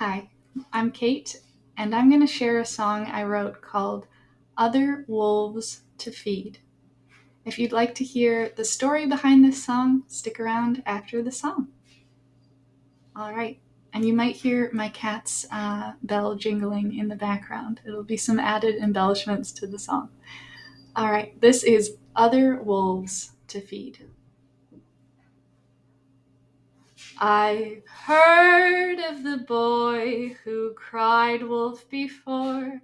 Hi, I'm Kate, and I'm going to share a song I wrote called Other Wolves to Feed. If you'd like to hear the story behind this song, stick around after the song. All right, and you might hear my cat's bell jingling in the background. It'll be some added embellishments to the song. All right, this is Other Wolves to Feed. I've heard of the boy who cried wolf before,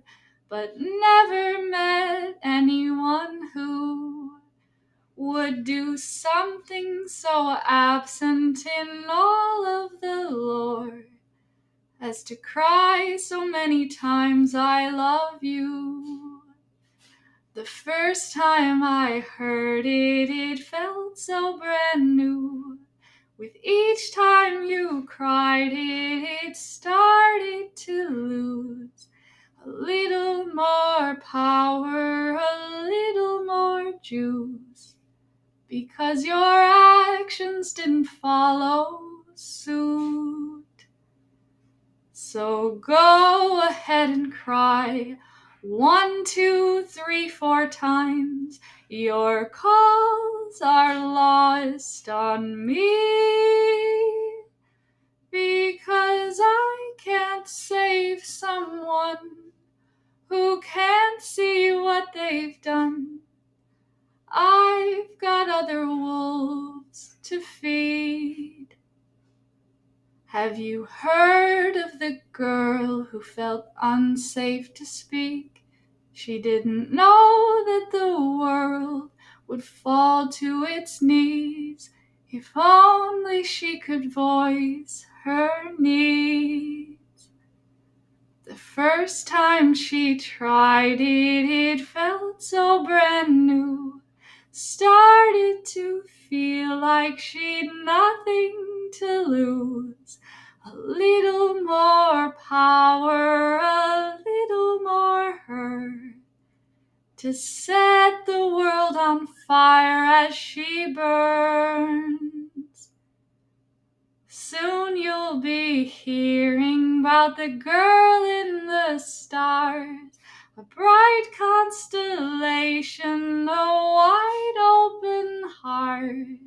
but never met anyone who would do something so absent in all of the lore as to cry so many times, "I love you." The first time I heard it, it felt so brand new. With each time you cried, it started to lose a little more power, a little more juice, because your actions didn't follow suit. So go ahead and cry 1, 2, 3, 4 times. Your calls are lost on me, because I can't save someone who can't see what they've done. I've got other wolves to feed. Have you heard of the girl who felt unsafe to speak? She didn't know that the world would fall to its knees if only she could voice her needs. The first time she tried it, it felt so brand new. Started to feel like she'd nothing to lose. A little more power, a little more her, to set the world on fire as she burns. Soon you'll be hearing about the girl in the stars, a bright constellation, a wide open heart,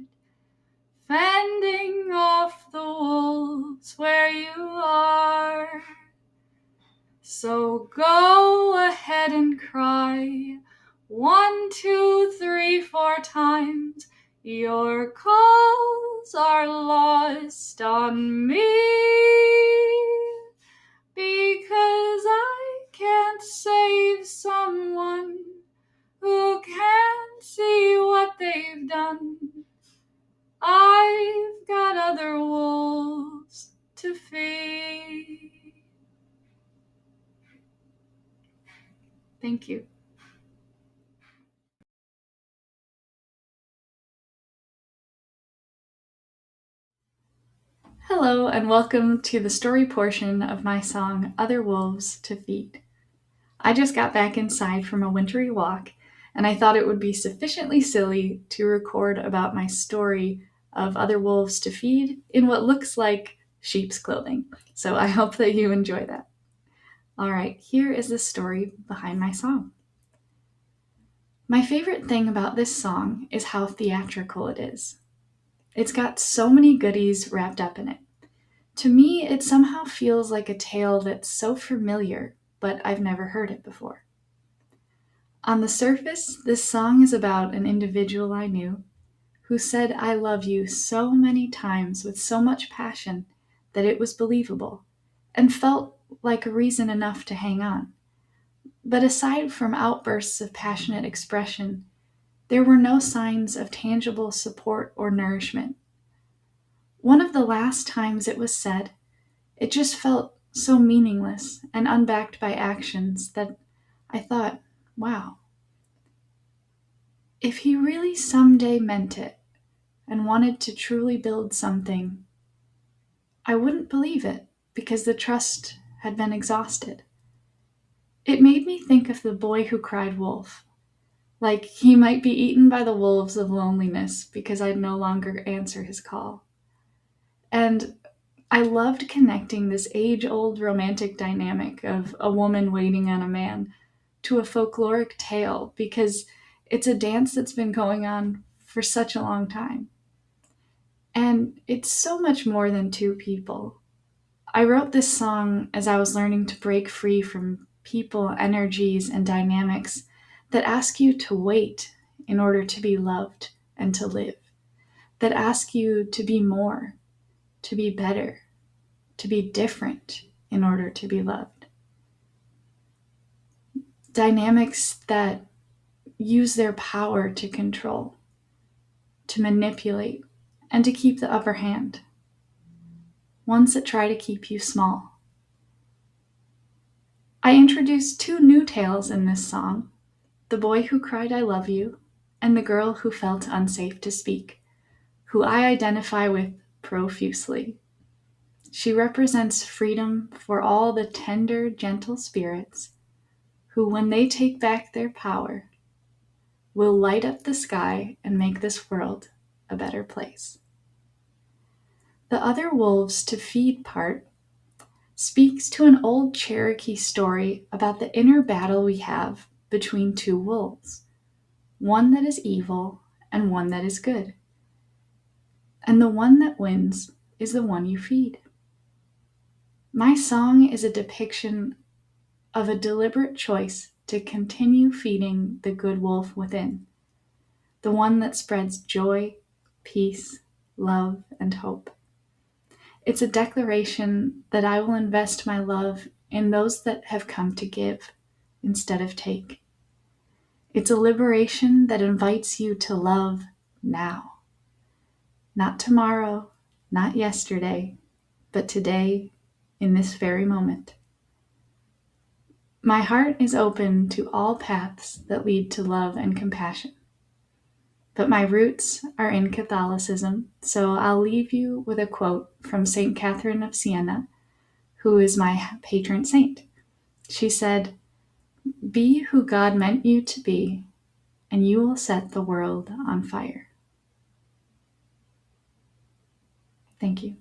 fending off the wolves where you are. So go ahead and cry 1, 2, 3, 4 times. Your calls are lost on me, because I can't save someone who can't see what they've done. I've got other wolves to feed. Thank you. Hello, and welcome to the story portion of my song, Other Wolves to Feed. I just got back inside from a wintry walk, and I thought it would be sufficiently silly to record about my story of other wolves to feed in what looks like sheep's clothing. So I hope that you enjoy that. All right, here is the story behind my song. My favorite thing about this song is how theatrical it is. It's got so many goodies wrapped up in it. To me, it somehow feels like a tale that's so familiar, but I've never heard it before. On the surface, this song is about an individual I knew who said "I love you" so many times with so much passion that it was believable and felt like a reason enough to hang on. But aside from outbursts of passionate expression, there were no signs of tangible support or nourishment. One of the last times it was said, it just felt so meaningless and unbacked by actions that I thought, wow, if he really someday meant it and wanted to truly build something, I wouldn't believe it because the trust had been exhausted. It made me think of the boy who cried wolf, like he might be eaten by the wolves of loneliness because I'd no longer answer his call. And I loved connecting this age old romantic dynamic of a woman waiting on a man to a folkloric tale because it's a dance that's been going on for such a long time. And it's so much more than two people. I wrote this song as I was learning to break free from people, energies, and dynamics that ask you to wait in order to be loved and to live, that ask you to be more, to be better, to be different in order to be loved. Dynamics that use their power to control, to manipulate, and to keep the upper hand. Ones that try to keep you small. I introduced two new tales in this song: the boy who cried I love you, and the girl who felt unsafe to speak, who I identify with profusely. She represents freedom for all the tender, gentle spirits who, when they take back their power, will light up the sky and make this world a better place. The other wolves to feed part speaks to an old Cherokee story about the inner battle we have between two wolves, one that is evil and one that is good. And the one that wins is the one you feed. My song is a depiction of a deliberate choice to continue feeding the good wolf within, the one that spreads joy, peace, love, and hope. It's a declaration that I will invest my love in those that have come to give instead of take. It's a liberation that invites you to love now. Not tomorrow, not yesterday, but today, in this very moment. My heart is open to all paths that lead to love and compassion. But my roots are in Catholicism, so I'll leave you with a quote from St. Catherine of Siena, who is my patron saint. She said, "Be who God meant you to be, and you will set the world on fire." Thank you.